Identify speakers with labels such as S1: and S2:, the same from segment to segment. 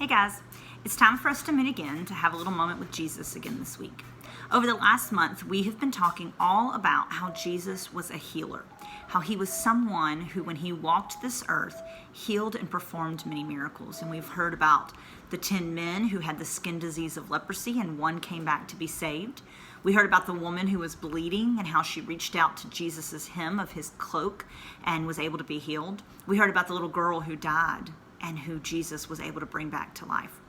S1: Hey guys, it's time for us to meet again to have a little moment with Jesus again this week. Over the last month, we have been talking all about how Jesus was a healer, how he was someone who, when he walked this earth, healed and performed many miracles. And we've heard about the 10 men who had the skin disease of leprosy and one came back to be saved. We heard about the woman who was bleeding and how she reached out to Jesus' hem of his cloak and was able to be healed. We heard about the little girl who died and who Jesus was able to bring back to life.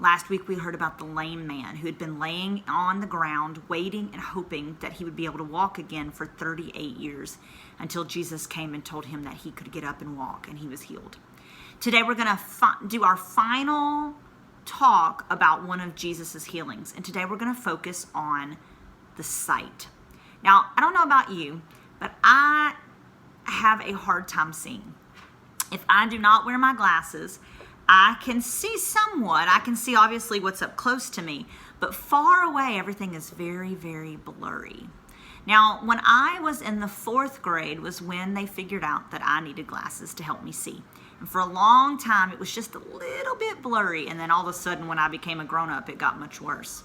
S1: Last week we heard about the lame man who had been laying on the ground waiting and hoping that he would be able to walk again for 38 years until Jesus came and told him that he could get up and walk, and he was healed. Today we're going to do our final talk about one of Jesus's healings, and today we're going to focus on the sight. Now, I don't know about you, but I have a hard time seeing. If I do not wear my glasses, I can see somewhat. I can see obviously what's up close to me, but far away, everything is very, very blurry. Now, when I was in the 4th grade was when they figured out that I needed glasses to help me see. And for a long time, it was just a little bit blurry. And then all of a sudden, when I became a grown-up, it got much worse.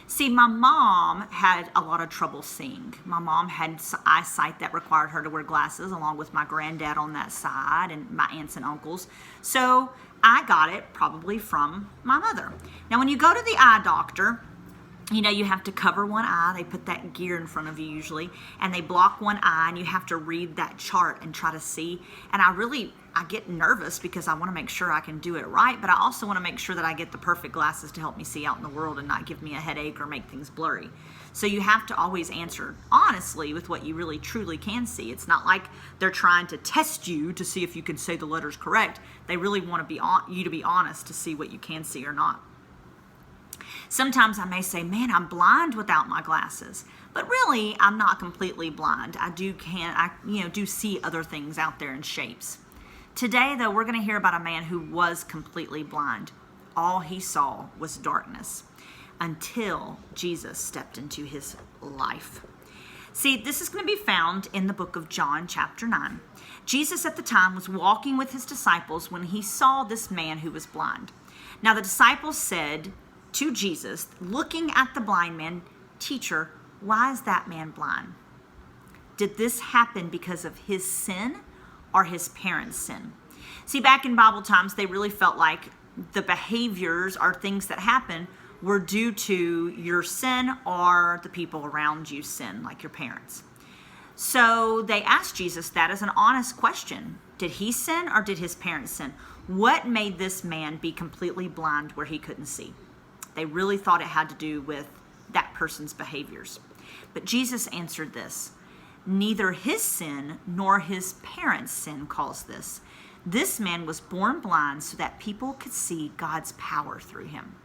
S1: See, my mom had a lot of trouble seeing. My mom had eyesight that required her to wear glasses, along with my granddad on that side and my aunts and uncles. So I got it probably from my mother. Now, when you go to the eye doctor, you have to cover one eye. They put that gear in front of you usually, and they block one eye, and you have to read that chart and try to see. And I get nervous because I want to make sure I can do it right, but I also want to make sure that I get the perfect glasses to help me see out in the world and not give me a headache or make things blurry. So you have to always answer honestly with what you really truly can see. It's not like they're trying to test you to see if you can say the letters correct. They really want you to be honest to see what you can see or not. Sometimes I may say, man, I'm blind without my glasses. But really, I'm not completely blind. I do see other things out there in shapes. Today, though, we're going to hear about a man who was completely blind. All he saw was darkness until Jesus stepped into his life. See, this is going to be found in the book of John, chapter 9. Jesus at the time was walking with his disciples when he saw this man who was blind. Now, the disciples said to Jesus, looking at the blind man, "Teacher, why is that man blind? Did this happen because of his sin or his parents' sin?" See, back in Bible times, they really felt like the behaviors or things that happen were due to your sin or the people around you sin, like your parents. So they asked Jesus that as an honest question. Did he sin or did his parents sin? What made this man be completely blind where he couldn't see? They really thought it had to do with that person's behaviors. But Jesus answered this. Neither his sin nor his parents' sin caused this. This man was born blind so that people could see God's power through him.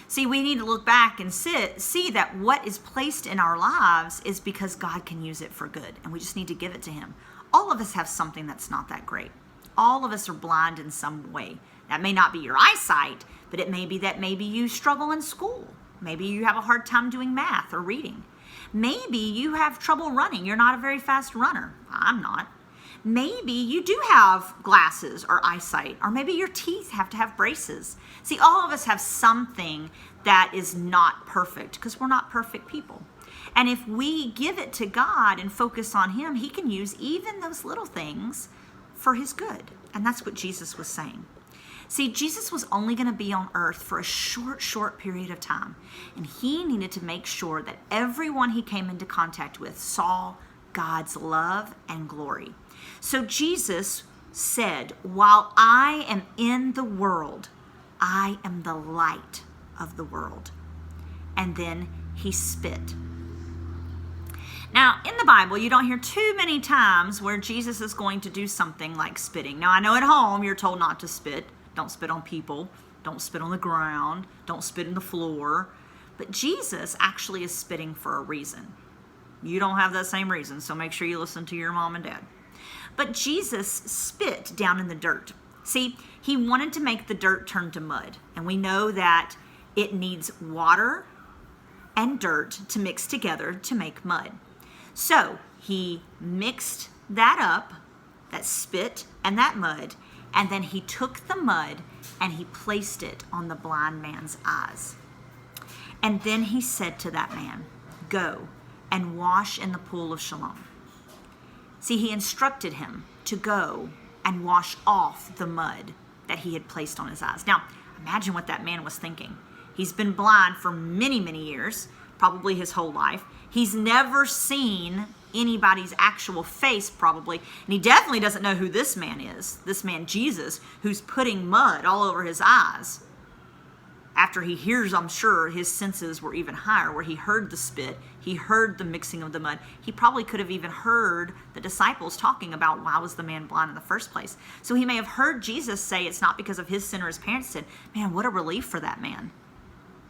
S1: See, we need to look back and see that what is placed in our lives is because God can use it for good, and we just need to give it to him. All of us have something that's not that great. All of us are blind in some way. That may not be your eyesight, but it may be that maybe you struggle in school. Maybe you have a hard time doing math or reading. Maybe you have trouble running. You're not a very fast runner. I'm not. Maybe you do have glasses or eyesight, or maybe your teeth have to have braces. See, all of us have something that is not perfect because we're not perfect people. And if we give it to God and focus on him, he can use even those little things for his good. And that's what Jesus was saying. See, Jesus was only going to be on earth for a short period of time. And he needed to make sure that everyone he came into contact with saw God's love and glory. So Jesus said, while I am in the world, I am the light of the world. And then he spit. Now, in the Bible, you don't hear too many times where Jesus is going to do something like spitting. Now, I know at home you're told not to spit. Don't spit on people. Don't spit on the ground. Don't spit in the floor. But Jesus actually is spitting for a reason. You don't have that same reason, so make sure you listen to your mom and dad. But Jesus spit down in the dirt. See, he wanted to make the dirt turn to mud. And we know that it needs water and dirt to mix together to make mud. So he mixed that up, that spit and that mud, and then he took the mud and he placed it on the blind man's eyes. And then he said to that man, "Go and wash in the pool of Siloam." See, he instructed him to go and wash off the mud that he had placed on his eyes. Now, imagine what that man was thinking. He's been blind for many, many years, probably his whole life. He's never seen anybody's actual face, probably. And he definitely doesn't know who this man is, this man Jesus, who's putting mud all over his eyes. After he hears, I'm sure his senses were even higher, where he heard the spit, he heard the mixing of the mud. He probably could have even heard the disciples talking about why was the man blind in the first place. So he may have heard Jesus say it's not because of his sin or his parents' sin. Man, what a relief for that man.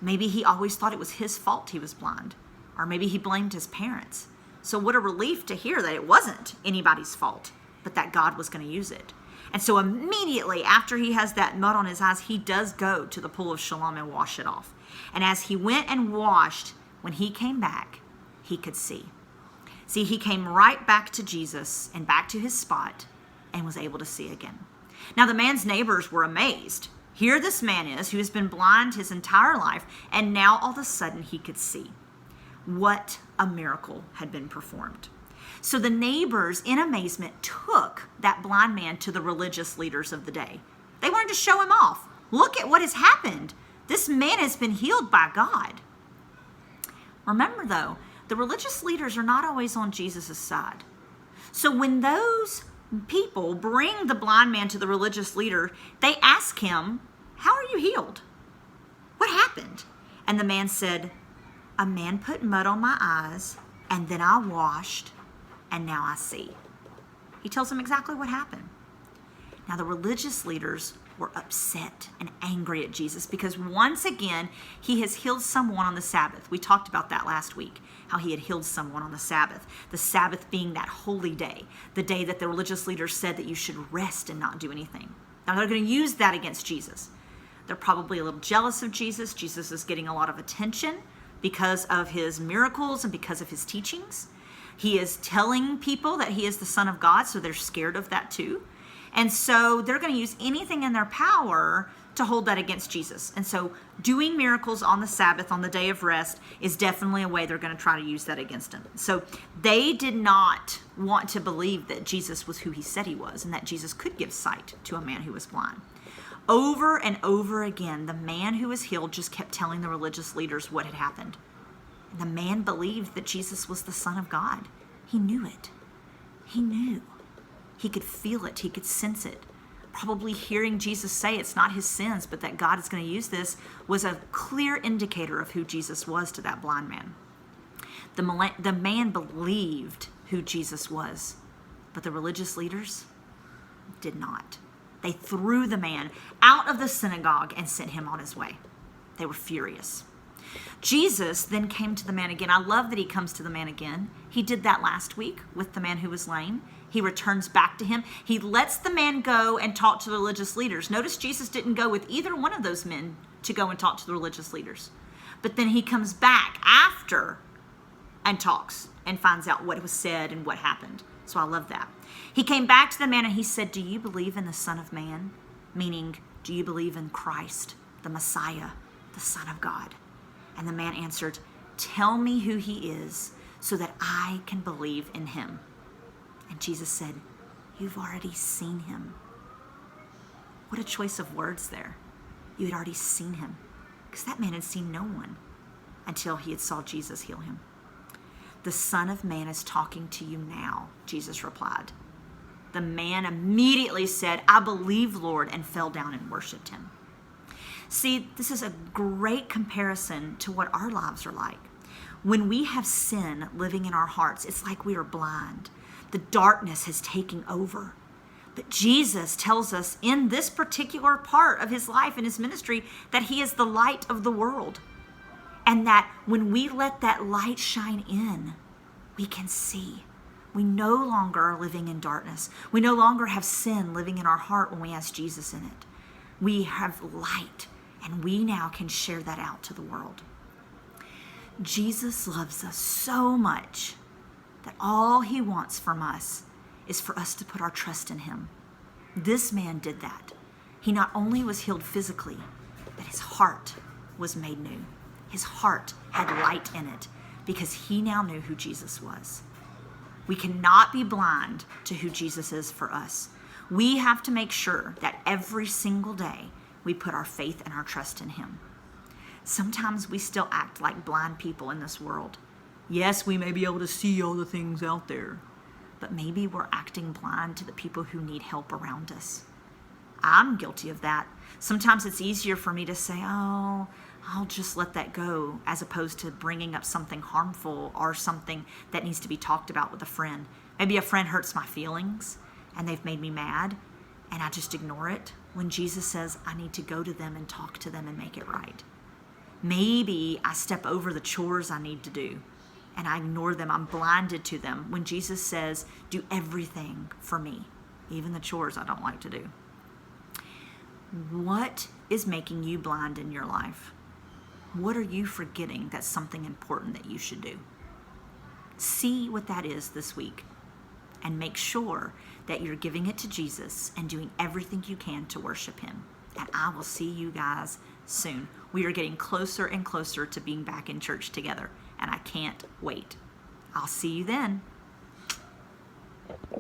S1: Maybe he always thought it was his fault he was blind, or maybe he blamed his parents. So what a relief to hear that it wasn't anybody's fault, but that God was going to use it. And so immediately after he has that mud on his eyes, he does go to the pool of Siloam and wash it off. And as he went and washed, when he came back, he could see. See, he came right back to Jesus and back to his spot and was able to see again. Now the man's neighbors were amazed. Here this man is who has been blind his entire life, and now all of a sudden he could see. What a miracle had been performed. So the neighbors, in amazement, took that blind man to the religious leaders of the day. They wanted to show him off. Look at what has happened. This man has been healed by God. Remember, though, the religious leaders are not always on Jesus' side. So when those people bring the blind man to the religious leader, they ask him, "How are you healed? What happened?" And the man said, "A man put mud on my eyes, and then I washed, and now I see." He tells them exactly what happened. Now the religious leaders were upset and angry at Jesus because once again, he has healed someone on the Sabbath. We talked about that last week, how he had healed someone on the Sabbath being that holy day, the day that the religious leaders said that you should rest and not do anything. Now they're going to use that against Jesus. They're probably a little jealous of Jesus. Jesus is getting a lot of attention because of his miracles and because of his teachings. He is telling people that he is the Son of God, so they're scared of that too. And so they're going to use anything in their power to hold that against Jesus. And so doing miracles on the Sabbath, on the day of rest, is definitely a way they're going to try to use that against him. So they did not want to believe that Jesus was who he said he was and that Jesus could give sight to a man who was blind. Over and over again, the man who was healed just kept telling the religious leaders what had happened. And the man believed that Jesus was the Son of God. He knew it. He knew. He could feel it. He could sense it. Probably hearing Jesus say it's not his sins, but that God is going to use this was a clear indicator of who Jesus was to that blind man. The man believed who Jesus was, but the religious leaders did not. They threw the man out of the synagogue and sent him on his way. They were furious. Jesus then came to the man again. I love that he comes to the man again. He did that last week with the man who was lame. He returns back to him. He lets the man go and talk to the religious leaders. Notice Jesus didn't go with either one of those men to go and talk to the religious leaders. But then he comes back after and talks and finds out what was said and what happened. So I love that. He came back to the man and he said, "Do you believe in the Son of Man?" Meaning, do you believe in Christ, the Messiah, the Son of God? And the man answered, "Tell me who he is so that I can believe in him." And Jesus said, "You've already seen him." What a choice of words there. You had already seen him, because that man had seen no one until he had saw Jesus heal him. "The Son of Man is talking to you now," Jesus replied. The man immediately said, "I believe, Lord," and fell down and worshiped him. See, this is a great comparison to what our lives are like. When we have sin living in our hearts, it's like we are blind. The darkness has taken over. But Jesus tells us in this particular part of his life and his ministry that he is the light of the world. And that when we let that light shine in, we can see. We no longer are living in darkness. We no longer have sin living in our heart when we ask Jesus in it. We have light, and we now can share that out to the world. Jesus loves us so much that all he wants from us is for us to put our trust in him. This man did that. He not only was healed physically, but his heart was made new. His heart had light in it because he now knew who Jesus was. We cannot be blind to who Jesus is for us. We have to make sure that every single day we put our faith and our trust in him. Sometimes we still act like blind people in this world. Yes, we may be able to see all the things out there, but maybe we're acting blind to the people who need help around us. I'm guilty of that. Sometimes it's easier for me to say, oh, I'll just let that go, as opposed to bringing up something harmful or something that needs to be talked about with a friend. Maybe a friend hurts my feelings and they've made me mad, and I just ignore it when Jesus says I need to go to them and talk to them and make it right. Maybe I step over the chores I need to do and I ignore them. I'm blinded to them when Jesus says, do everything for me, even the chores I don't like to do. What is making you blind in your life? What are you forgetting that's something important that you should do? See what that is this week and make sure that you're giving it to Jesus and doing everything you can to worship him. And I will see you guys soon. We are getting closer and closer to being back in church together, and I can't wait. I'll see you then.